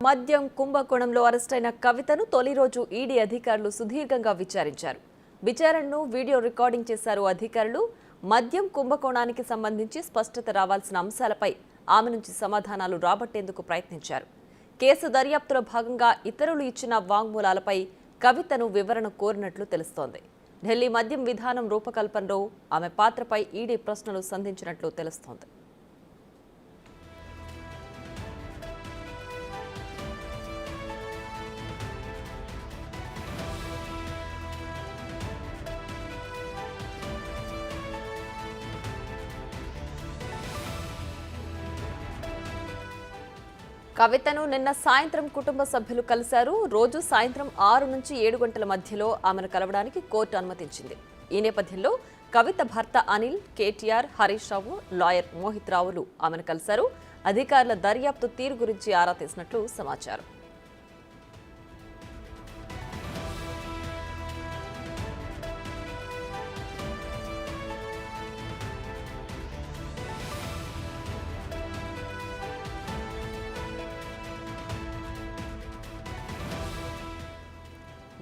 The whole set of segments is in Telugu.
మద్యం కుంభకోణంలో అరెస్టైన కవితను తొలి రోజు ఈడీ అధికారులు సుదీర్ఘంగా విచారించారు. విచారణను వీడియో రికార్డింగ్ చేశారు అధికారులు. మద్యం కుంభకోణానికి సంబంధించి స్పష్టత రావాల్సిన అంశాలపై ఆమె నుంచి సమాధానాలు రాబట్టేందుకు ప్రయత్నించారు. కేసు దర్యాప్తులో భాగంగా ఇతరులు ఇచ్చిన వాంగ్మూలాలపై కవితను వివరణ కోరినట్లు తెలుస్తోంది. ఢిల్లీ మద్యం విధానం రూపకల్పనలో ఆమె పాత్రపై ఈడీ ప్రశ్నలు సంధించినట్లు తెలుస్తోంది. కవితను నిన్న సాయంత్రం కుటుంబ సభ్యులు కలిశారు. రోజు సాయంత్రం 6 నుంచి 7 గంటల మధ్యలో ఆమెను కలవడానికి కోర్టు అనుమతించింది. ఈ నేపథ్యంలో కవిత భర్త అనిల్, కేటీఆర్, హరీష్ రావు, లాయర్ మోహిత్ రావులు ఆమెను కలిశారు. అధికారుల దర్యాప్తు తీరు గురించి ఆరా తీసినట్లు సమాచారం.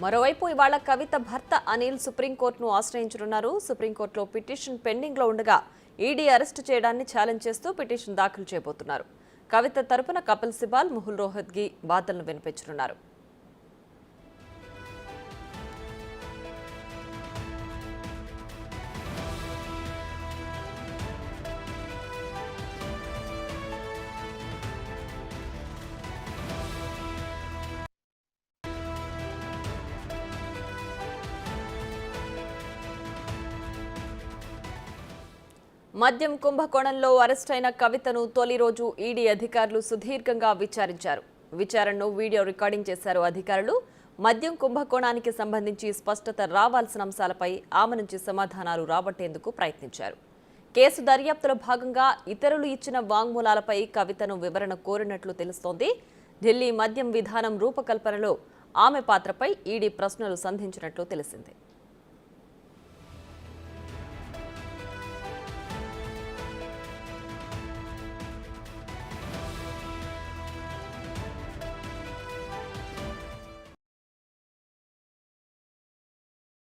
మరోవైపు ఇవాళ కవిత భర్త అనిల్ సుప్రీంకోర్టును ఆశ్రయించనున్నారు. సుప్రీంకోర్టులో పిటిషన్ పెండింగ్ లో ఉండగా ఈడీ అరెస్టు చేయడాన్ని ఛాలెంజ్ చేస్తూ పిటిషన్ దాఖలు చేయబోతున్నారు. కవిత తరపున కపిల్ సిబాల్, ముహుల్ రోహత్గి వాదనలు వినిపించనున్నారు. మద్యం కుంభకోణంలో అరెస్టైన కవితను తొలి రోజు ఈడీ అధికారులు సుదీర్ఘంగా విచారించారు. విచారణను వీడియో రికార్డింగ్ చేశారు అధికారులు. మద్యం కుంభకోణానికి సంబంధించి స్పష్టత రావాల్సిన అంశాలపై ఆమె నుంచి సమాధానాలు రాబట్టేందుకు ప్రయత్నించారు. కేసు దర్యాప్తులో భాగంగా ఇతరులు ఇచ్చిన వాంగ్మూలాలపై కవితను వివరణ కోరినట్లు తెలుస్తోంది. ఢిల్లీ మద్యం విధానం రూపకల్పనలో ఆమె పాత్రపై ఈడీ ప్రశ్నలు సంధించినట్లు తెలిసింది.